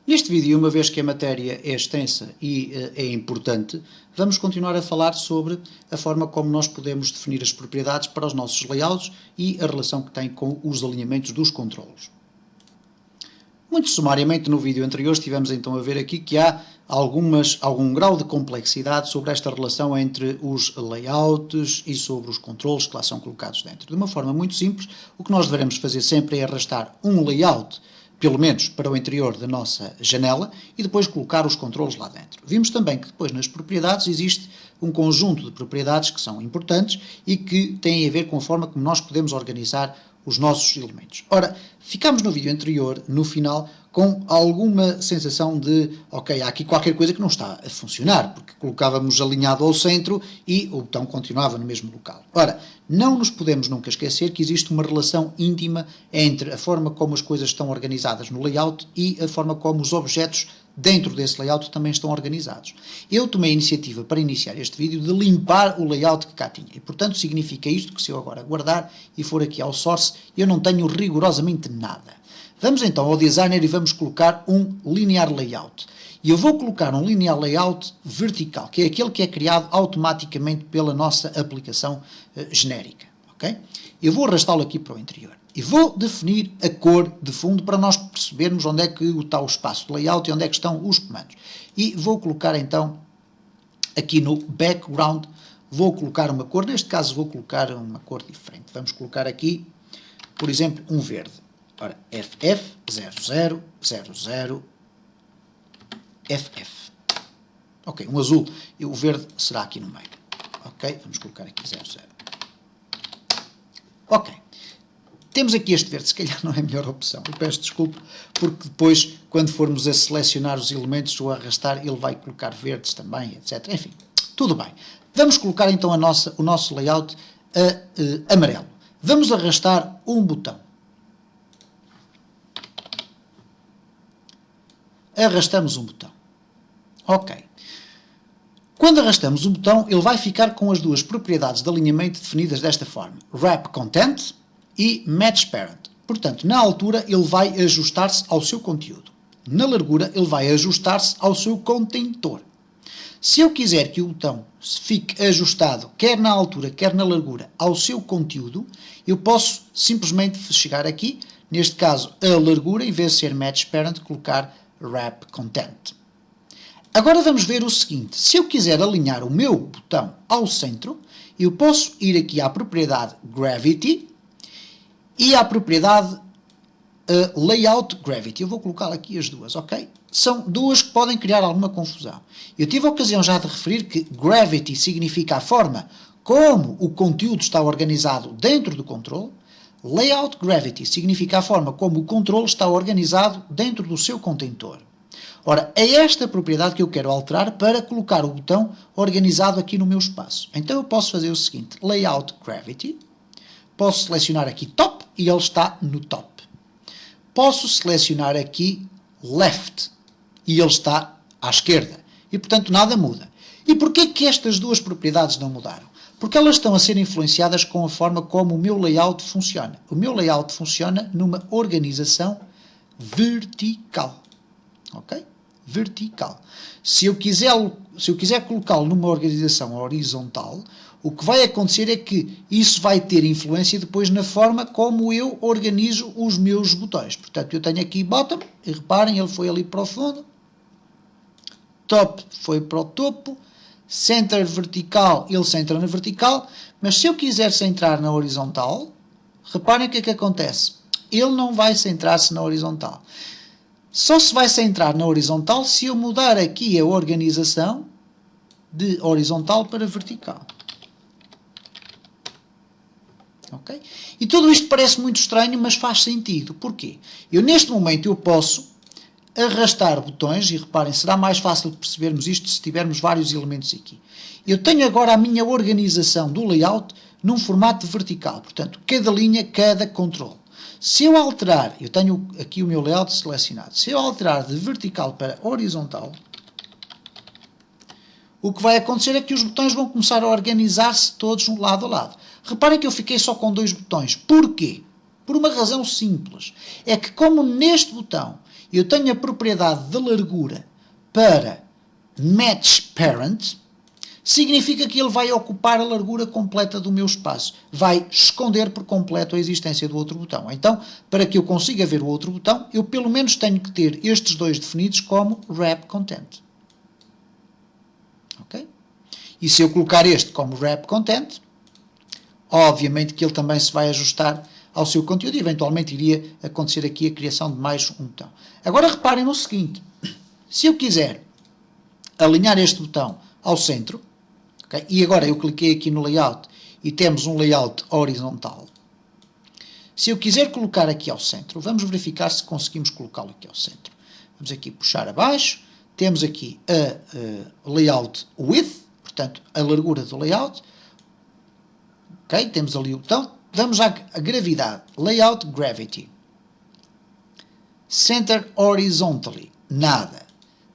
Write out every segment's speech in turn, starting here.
Neste vídeo, uma vez que a matéria é extensa e é importante, vamos continuar a falar sobre a forma como nós podemos definir as propriedades para os nossos layouts e a relação que tem com os alinhamentos dos controlos. Muito sumariamente, no vídeo anterior, estivemos então a ver aqui que há algum grau de complexidade sobre esta relação entre os layouts e sobre os controlos que lá são colocados dentro. De uma forma muito simples, o que nós devemos fazer sempre é arrastar um layout, pelo menos para o interior da nossa janela, e depois colocar os controlos lá dentro. Vimos também que depois nas propriedades existe um conjunto de propriedades que são importantes e que têm a ver com a forma como nós podemos organizar os nossos elementos. Ora, ficámos no vídeo anterior, no final, com alguma sensação de, ok, há aqui qualquer coisa que não está a funcionar, porque colocávamos alinhado ao centro e o botão continuava no mesmo local. Ora, não nos podemos nunca esquecer que existe uma relação íntima entre a forma como as coisas estão organizadas no layout e a forma como os objetos dentro desse layout também estão organizados. Eu tomei a iniciativa para iniciar este vídeo de limpar o layout que cá tinha. E, portanto, significa isto que se eu agora guardar e for aqui ao Source, eu não tenho rigorosamente nada. Vamos então ao Designer e vamos colocar um Linear Layout. E eu vou colocar um Linear Layout vertical, que é aquele que é criado automaticamente pela nossa aplicação genérica. Okay? Eu vou arrastá-lo aqui para o interior. E vou definir a cor de fundo para nós percebermos onde é que está o espaço do layout e onde é que estão os comandos. E vou colocar então aqui no background, vou colocar uma cor, neste caso vou colocar uma cor diferente. Vamos colocar aqui, por exemplo, um verde. Ora, FF0000 FF. Ok, um azul e o verde será aqui no meio. Ok, vamos colocar aqui 00. Ok. Temos aqui este verde, se calhar não é a melhor opção. Eu peço desculpa, porque depois, quando formos a selecionar os elementos ou a arrastar, ele vai colocar verdes também, etc. Enfim, tudo bem. Vamos colocar então o nosso layout amarelo. Vamos arrastar um botão. Arrastamos um botão. Ok. Quando arrastamos um botão, ele vai ficar com as duas propriedades de alinhamento definidas desta forma. Wrap Content e Match Parent. Portanto, na altura ele vai ajustar-se ao seu conteúdo. Na largura ele vai ajustar-se ao seu contentor. Se eu quiser que o botão fique ajustado, quer na altura, quer na largura, ao seu conteúdo, eu posso simplesmente chegar aqui, neste caso a largura, em vez de ser Match Parent, colocar Wrap Content. Agora vamos ver o seguinte, se eu quiser alinhar o meu botão ao centro, eu posso ir aqui à propriedade Gravity, e a propriedade Layout Gravity. Eu vou colocar aqui as duas, ok? São duas que podem criar alguma confusão. Eu tive a ocasião já de referir que Gravity significa a forma como o conteúdo está organizado dentro do controle. Layout Gravity significa a forma como o controle está organizado dentro do seu contentor. Ora, é esta propriedade que eu quero alterar para colocar o botão organizado aqui no meu espaço. Então eu posso fazer o seguinte, Layout Gravity. Posso selecionar aqui Top e ele está no Top. Posso selecionar aqui Left e ele está à esquerda. E, portanto, nada muda. E porquê que estas duas propriedades não mudaram? Porque elas estão a ser influenciadas com a forma como o meu layout funciona. O meu layout funciona numa organização vertical. Ok? Vertical. Se eu quiser colocá-lo numa organização horizontal, o que vai acontecer é que isso vai ter influência depois na forma como eu organizo os meus botões. Portanto, eu tenho aqui Bottom, e reparem, ele foi ali para o fundo. Top foi para o topo. Center vertical, ele centra na vertical. Mas se eu quiser centrar na horizontal, reparem o que é que acontece. Ele não vai centrar-se na horizontal. Só se vai centrar na horizontal se eu mudar aqui a organização de horizontal para vertical. Okay? E tudo isto parece muito estranho, mas faz sentido. Porquê? Neste momento eu posso arrastar botões, e reparem, será mais fácil de percebermos isto se tivermos vários elementos aqui. Eu tenho agora a minha organização do layout num formato vertical, portanto, cada linha, cada controle. Se eu alterar, eu tenho aqui o meu layout selecionado, se eu alterar de vertical para horizontal, o que vai acontecer é que os botões vão começar a organizar-se todos lado a lado. Reparem que eu fiquei só com dois botões. Porquê? Por uma razão simples. É que como neste botão eu tenho a propriedade de largura para match parent, significa que ele vai ocupar a largura completa do meu espaço. Vai esconder por completo a existência do outro botão. Então, para que eu consiga ver o outro botão, eu pelo menos tenho que ter estes dois definidos como wrap content. Ok? E se eu colocar este como wrap content, obviamente que ele também se vai ajustar ao seu conteúdo e eventualmente iria acontecer aqui a criação de mais um botão. Agora reparem no seguinte, se eu quiser alinhar este botão ao centro, okay, e agora eu cliquei aqui no layout e temos um layout horizontal, se eu quiser colocar aqui ao centro, vamos verificar se conseguimos colocá-lo aqui ao centro. Vamos aqui puxar abaixo, temos aqui a layout width, portanto a largura do layout, ok, temos ali o botão, vamos à gravidade, layout gravity, center horizontally, nada,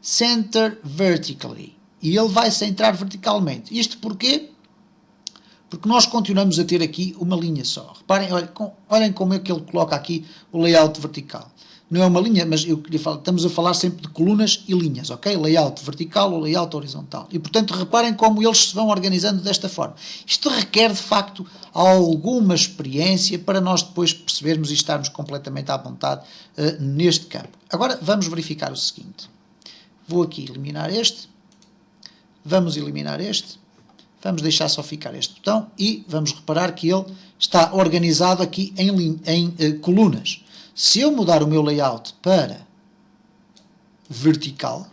center vertically, e ele vai centrar verticalmente. Isto porquê? Porque nós continuamos a ter aqui uma linha só. Reparem, olhem como é que ele coloca aqui o layout vertical. Não é uma linha, mas eu queria falar, estamos a falar sempre de colunas e linhas, ok? Layout vertical ou layout horizontal. E, portanto, reparem como eles se vão organizando desta forma. Isto requer, de facto, alguma experiência para nós depois percebermos e estarmos completamente à vontade neste campo. Agora, vamos verificar o seguinte. Vou aqui eliminar este. Vamos eliminar este. Vamos deixar só ficar este botão e vamos reparar que ele está organizado aqui em colunas. Se eu mudar o meu layout para vertical,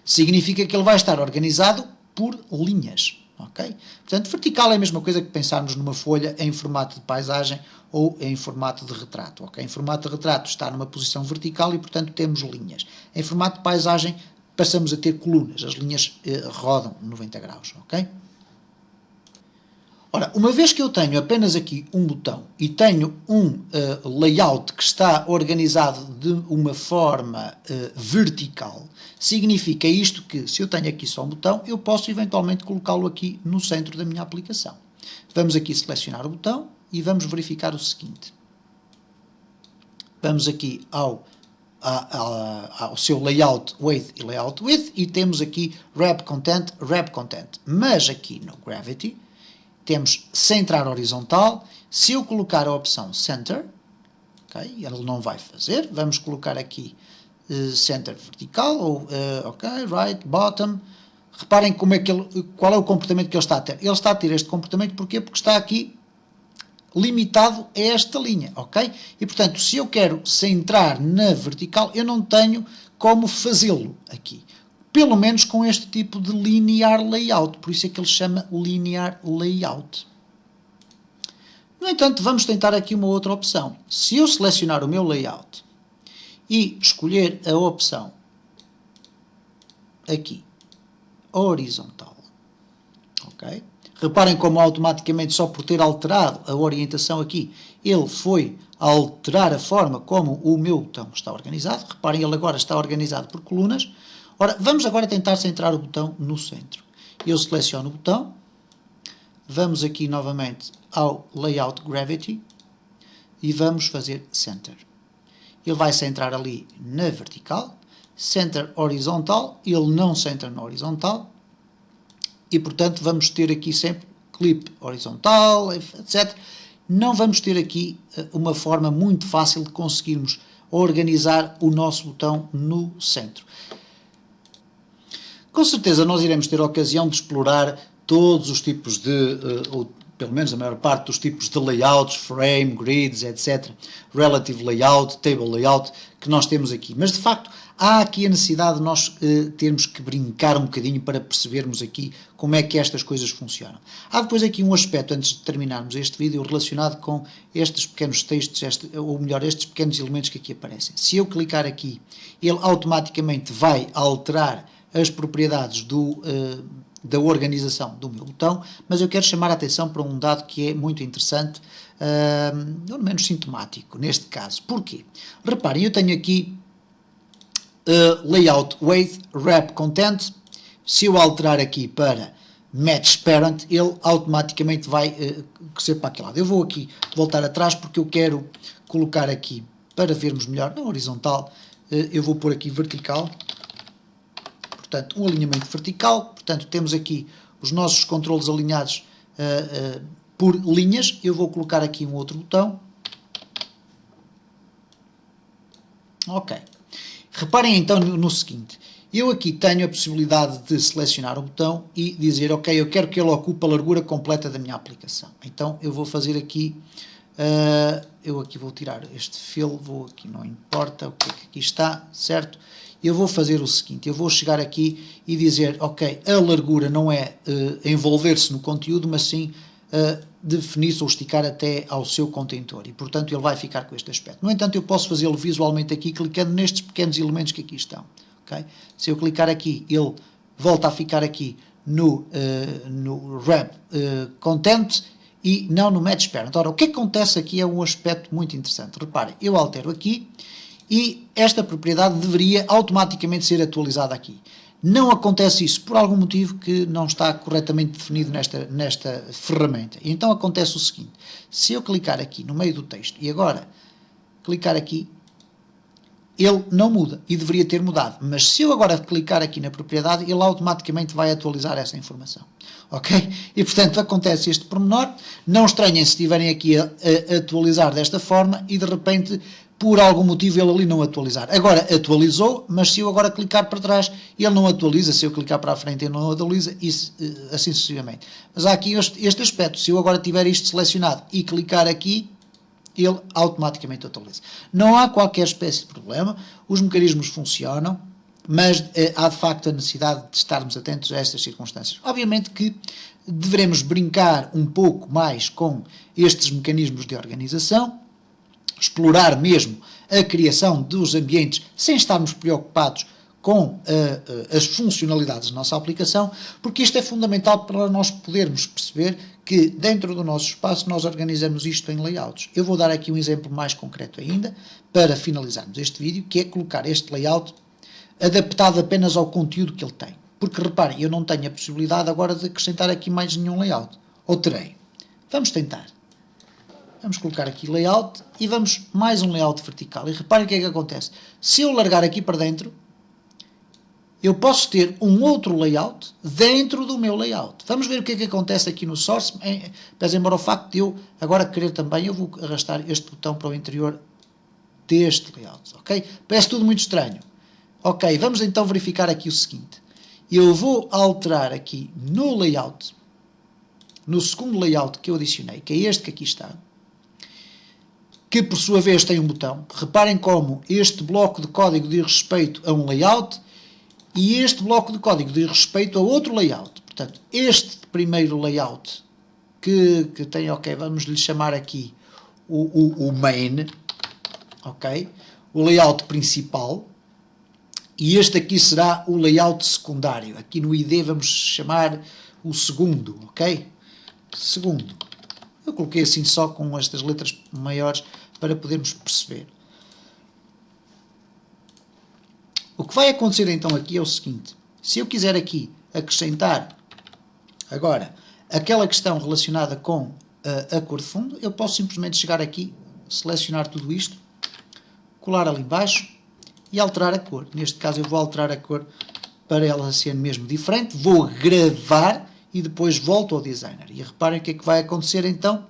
significa que ele vai estar organizado por linhas. Okay? Portanto, vertical é a mesma coisa que pensarmos numa folha em formato de paisagem ou em formato de retrato. Okay? Em formato de retrato está numa posição vertical e, portanto, temos linhas. Em formato de paisagem passamos a ter colunas. As linhas rodam 90 graus. Okay? Ora, uma vez que eu tenho apenas aqui um botão e tenho um layout que está organizado de uma forma vertical, significa isto que, se eu tenho aqui só um botão, eu posso eventualmente colocá-lo aqui no centro da minha aplicação. Vamos aqui selecionar o botão e vamos verificar o seguinte. Vamos aqui ao seu layout weight e layout width e temos aqui wrap content. Mas aqui no Gravity temos centrar horizontal. Se eu colocar a opção center, okay, ele não vai fazer. Vamos colocar aqui center vertical, ou right, bottom. Reparem como é que qual é o comportamento que ele está a ter. Ele está a ter este comportamento porquê? Porque está aqui limitado a esta linha, ok? E portanto, se eu quero centrar na vertical, eu não tenho como fazê-lo aqui. Pelo menos com este tipo de linear layout. Por isso é que ele chama linear layout. No entanto, vamos tentar aqui uma outra opção. Se eu selecionar o meu layout e escolher a opção aqui, horizontal, ok? Reparem como automaticamente, só por ter alterado a orientação aqui, ele foi alterar a forma como o meu botão está organizado. Reparem, ele agora está organizado por colunas. Ora, vamos agora tentar centrar o botão no centro. Eu seleciono o botão, vamos aqui novamente ao Layout Gravity e vamos fazer Center. Ele vai centrar ali na vertical, Center horizontal, ele não centra na horizontal e, portanto, vamos ter aqui sempre Clip horizontal, etc. Não vamos ter aqui uma forma muito fácil de conseguirmos organizar o nosso botão no centro. Com certeza nós iremos ter a ocasião de explorar todos os tipos de, ou pelo menos a maior parte dos tipos de layouts, frame, grids, etc. Relative layout, table layout, que nós temos aqui. Mas de facto há aqui a necessidade de nós termos que brincar um bocadinho para percebermos aqui como é que estas coisas funcionam. Há depois aqui um aspecto, antes de terminarmos este vídeo, relacionado com estes pequenos textos, ou melhor, estes pequenos elementos que aqui aparecem. Se eu clicar aqui, ele automaticamente vai alterar as propriedades da organização do meu botão, mas eu quero chamar a atenção para um dado que é muito interessante, ou menos sintomático, neste caso. Porquê? Reparem, eu tenho aqui Layout Weight, Wrap Content. Se eu alterar aqui para Match Parent, ele automaticamente vai ser para aquele lado. Eu vou aqui voltar atrás porque eu quero colocar aqui para vermos melhor, na horizontal, eu vou pôr aqui vertical, portanto, um alinhamento vertical, portanto, temos aqui os nossos controles alinhados por linhas. Eu vou colocar aqui um outro botão. Ok. Reparem então no seguinte, eu aqui tenho a possibilidade de selecionar o botão e dizer, ok, eu quero que ele ocupe a largura completa da minha aplicação. Então, eu vou fazer aqui, eu aqui vou tirar este fill, vou aqui, não importa o que é que aqui está, certo? Eu vou fazer o seguinte, eu vou chegar aqui e dizer, ok, a largura não é envolver-se no conteúdo, mas sim definir-se ou esticar até ao seu contentor, e portanto ele vai ficar com este aspecto. No entanto, eu posso fazê-lo visualmente aqui, clicando nestes pequenos elementos que aqui estão. Okay? Se eu clicar aqui, ele volta a ficar aqui no Wrap Content e não no Match Parent. Ora, o que acontece aqui é um aspecto muito interessante. Reparem, eu altero aqui e esta propriedade deveria automaticamente ser atualizada aqui. Não acontece isso por algum motivo que não está corretamente definido nesta ferramenta. E então acontece o seguinte, se eu clicar aqui no meio do texto e agora clicar aqui, ele não muda e deveria ter mudado. Mas se eu agora clicar aqui na propriedade, ele automaticamente vai atualizar essa informação. Ok? E portanto acontece este pormenor. Não estranhem se estiverem aqui a atualizar desta forma e de repente, por algum motivo, ele ali não atualizar. Agora atualizou, mas se eu agora clicar para trás, ele não atualiza. Se eu clicar para a frente, ele não atualiza, e assim sucessivamente. Mas há aqui este aspecto. Se eu agora tiver isto selecionado e clicar aqui, ele automaticamente atualiza. Não há qualquer espécie de problema, os mecanismos funcionam, mas há de facto a necessidade de estarmos atentos a estas circunstâncias. Obviamente que devemos brincar um pouco mais com estes mecanismos de organização, explorar mesmo a criação dos ambientes sem estarmos preocupados com as funcionalidades da nossa aplicação, porque isto é fundamental para nós podermos perceber que dentro do nosso espaço nós organizamos isto em layouts. Eu vou dar aqui um exemplo mais concreto ainda, para finalizarmos este vídeo, que é colocar este layout adaptado apenas ao conteúdo que ele tem. Porque reparem, eu não tenho a possibilidade agora de acrescentar aqui mais nenhum layout. Ou terei. Vamos tentar. Vamos colocar aqui layout e vamos mais um layout vertical. E reparem o que é que acontece. Se eu largar aqui para dentro, eu posso ter um outro layout dentro do meu layout. Vamos ver o que é que acontece aqui no Source, pese embora o facto de eu agora querer também, eu vou arrastar este botão para o interior deste layout, ok? Parece tudo muito estranho. Ok, vamos então verificar aqui o seguinte. Eu vou alterar aqui no layout, no segundo layout que eu adicionei, que é este que aqui está, que por sua vez tem um botão. Reparem como este bloco de código diz respeito a um layout, e este bloco de código diz respeito a outro layout. Portanto, este primeiro layout que tem, ok, vamos lhe chamar aqui o main, ok, o layout principal, e este aqui será o layout secundário. Aqui no ID vamos chamar o segundo, ok? Segundo. Eu coloquei assim só com estas letras maiores para podermos perceber. O que vai acontecer então aqui é o seguinte, se eu quiser aqui acrescentar agora aquela questão relacionada com a cor de fundo, eu posso simplesmente chegar aqui, selecionar tudo isto, colar ali embaixo e alterar a cor. Neste caso eu vou alterar a cor para ela ser mesmo diferente, vou gravar e depois volto ao designer. E reparem o que é que vai acontecer então.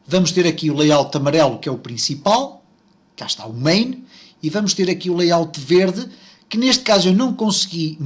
Vamos ter aqui o layout amarelo, que é o principal, cá está o main, e vamos ter aqui o layout verde, que neste caso eu não consegui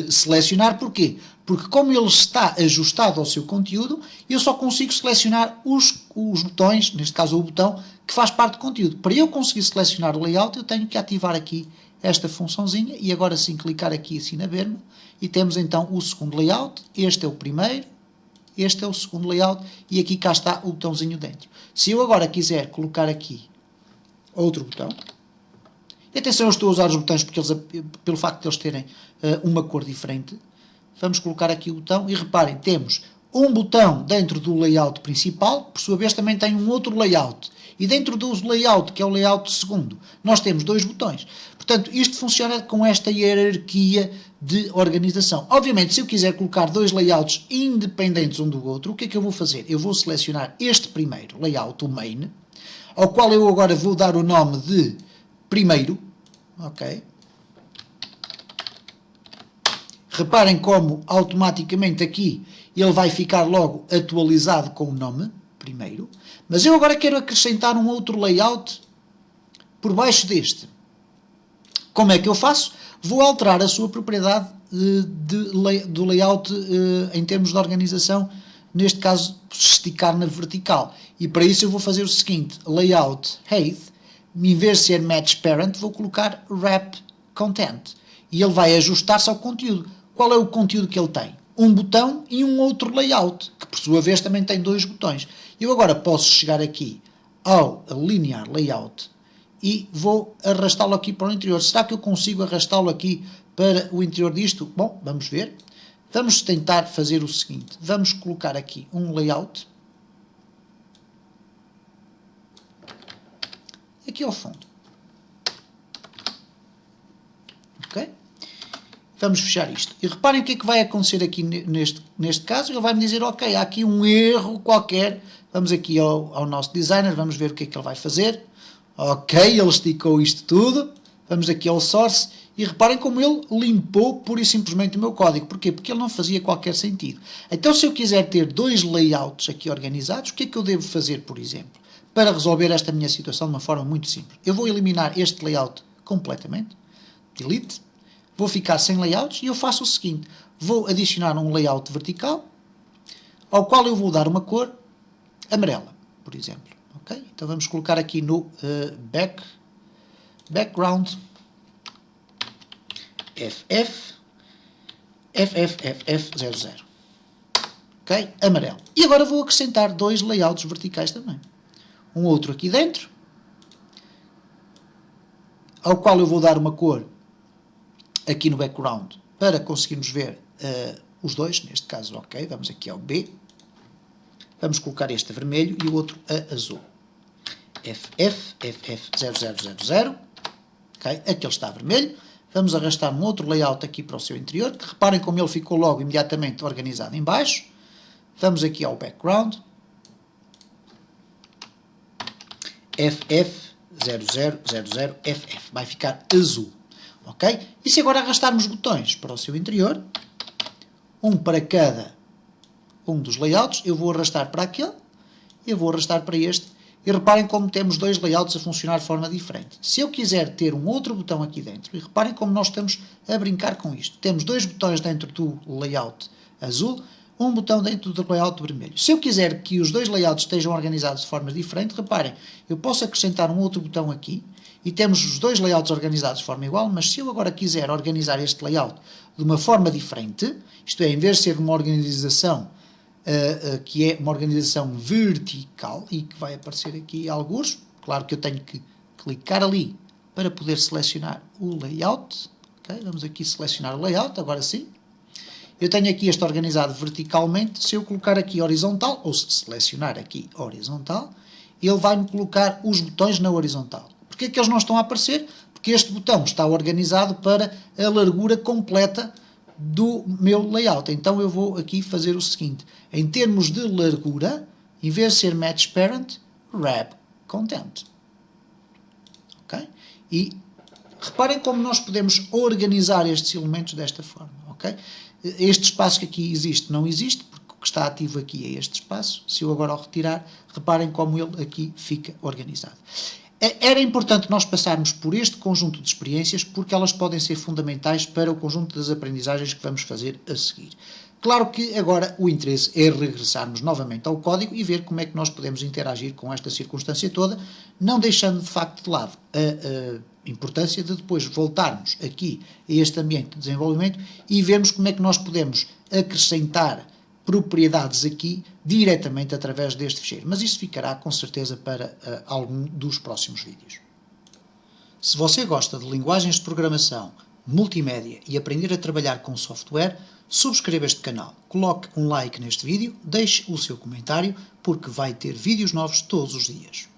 selecionar. Porquê? Porque como ele está ajustado ao seu conteúdo, eu só consigo selecionar os botões, neste caso o botão, que faz parte do conteúdo. Para eu conseguir selecionar o layout, eu tenho que ativar aqui esta funçãozinha, e agora sim clicar aqui assim na berma, e temos então o segundo layout, este é o primeiro, este é o segundo layout, e aqui cá está o botãozinho dentro. Se eu agora quiser colocar aqui outro botão, e atenção, eu estou a usar os botões porque eles, pelo facto de eles terem uma cor diferente, vamos colocar aqui o botão e reparem, temos um botão dentro do layout principal, por sua vez também tem um outro layout, e dentro do layout, que é o layout segundo, nós temos dois botões. Portanto, isto funciona com esta hierarquia de organização. Obviamente, se eu quiser colocar dois layouts independentes um do outro, o que é que eu vou fazer? Eu vou selecionar este primeiro layout, o main. ao qual eu agora vou dar o nome de primeiro, ok? Reparem como automaticamente aqui ele vai ficar logo atualizado com o nome primeiro, mas eu agora quero acrescentar um outro layout por baixo deste. Como é que eu faço? Vou alterar a sua propriedade do layout em termos de organização, neste caso esticar na vertical, e para isso eu vou fazer o seguinte: layout height, em vez de ser match parent, vou colocar wrap content, e ele vai ajustar-se ao conteúdo. Qual é o conteúdo que ele tem? Um botão e um outro layout, que por sua vez também tem dois botões. Eu agora posso chegar aqui ao linear layout e vou arrastá-lo aqui para o interior. Será que eu consigo arrastá-lo aqui para o interior disto? Bom, vamos ver. Vamos tentar fazer o seguinte. Vamos colocar aqui um layout. Aqui ao fundo. Ok? Vamos fechar isto. E reparem o que é que vai acontecer aqui neste caso. Ele vai me dizer, ok, há aqui um erro qualquer. Vamos aqui ao nosso designer, vamos ver o que é que ele vai fazer. Ok, ele esticou isto tudo. Vamos aqui ao source e reparem como ele limpou pura e simplesmente o meu código. Porquê? Porque ele não fazia qualquer sentido. Então, se eu quiser ter dois layouts aqui organizados, o que é que eu devo fazer, por exemplo, para resolver esta minha situação de uma forma muito simples? Eu vou eliminar este layout completamente. Delete. Vou ficar sem layouts e eu faço o seguinte. Vou adicionar um layout vertical, ao qual eu vou dar uma cor amarela, por exemplo. Okay? Então vamos colocar aqui no background FFFF00. Ok? Amarelo. E agora vou acrescentar dois layouts verticais também. Um outro aqui dentro, ao qual eu vou dar uma cor aqui no background para conseguirmos ver os dois, neste caso, ok, vamos aqui ao B, vamos colocar este a vermelho e o outro a azul. FFFF0000, ok, aquele está a vermelho, vamos arrastar um outro layout aqui para o seu interior, que reparem como ele ficou logo imediatamente organizado em baixo, vamos aqui ao background, FF0000FF, vai ficar azul. Ok? E se agora arrastarmos botões para o seu interior, um para cada um dos layouts, eu vou arrastar para aquele, eu vou arrastar para este, e reparem como temos dois layouts a funcionar de forma diferente. Se eu quiser ter um outro botão aqui dentro, e reparem como nós estamos a brincar com isto. Temos dois botões dentro do layout azul, um botão dentro do layout vermelho. Se eu quiser que os dois layouts estejam organizados de forma diferente, reparem, eu posso acrescentar um outro botão aqui, e temos os dois layouts organizados de forma igual, mas se eu agora quiser organizar este layout de uma forma diferente, isto é, em vez de ser uma organização que é uma organização vertical, e que vai aparecer aqui alguns, claro que eu tenho que clicar ali para poder selecionar o layout, okay? Vamos aqui selecionar o layout, agora sim. Eu tenho aqui este organizado verticalmente, se eu colocar aqui horizontal, ou se selecionar aqui horizontal, ele vai-me colocar os botões na horizontal. Porquê é que eles não estão a aparecer? Porque este botão está organizado para a largura completa do meu layout. Então eu vou aqui fazer o seguinte, em termos de largura, em vez de ser match parent, wrap content. Ok? E reparem como nós podemos organizar estes elementos desta forma. Ok? Este espaço que aqui existe não existe, porque o que está ativo aqui é este espaço. Se eu agora o retirar, reparem como ele aqui fica organizado. Era importante nós passarmos por este conjunto de experiências porque elas podem ser fundamentais para o conjunto das aprendizagens que vamos fazer a seguir. Claro que agora o interesse é regressarmos novamente ao código e ver como é que nós podemos interagir com esta circunstância toda, não deixando de facto de lado a importância de depois voltarmos aqui a este ambiente de desenvolvimento e vermos como é que nós podemos acrescentar propriedades aqui diretamente através deste ficheiro. Mas isso ficará com certeza para algum dos próximos vídeos. Se você gosta de linguagens de programação, multimédia e aprender a trabalhar com software, subscreva este canal, coloque um like neste vídeo, deixe o seu comentário porque vai ter vídeos novos todos os dias.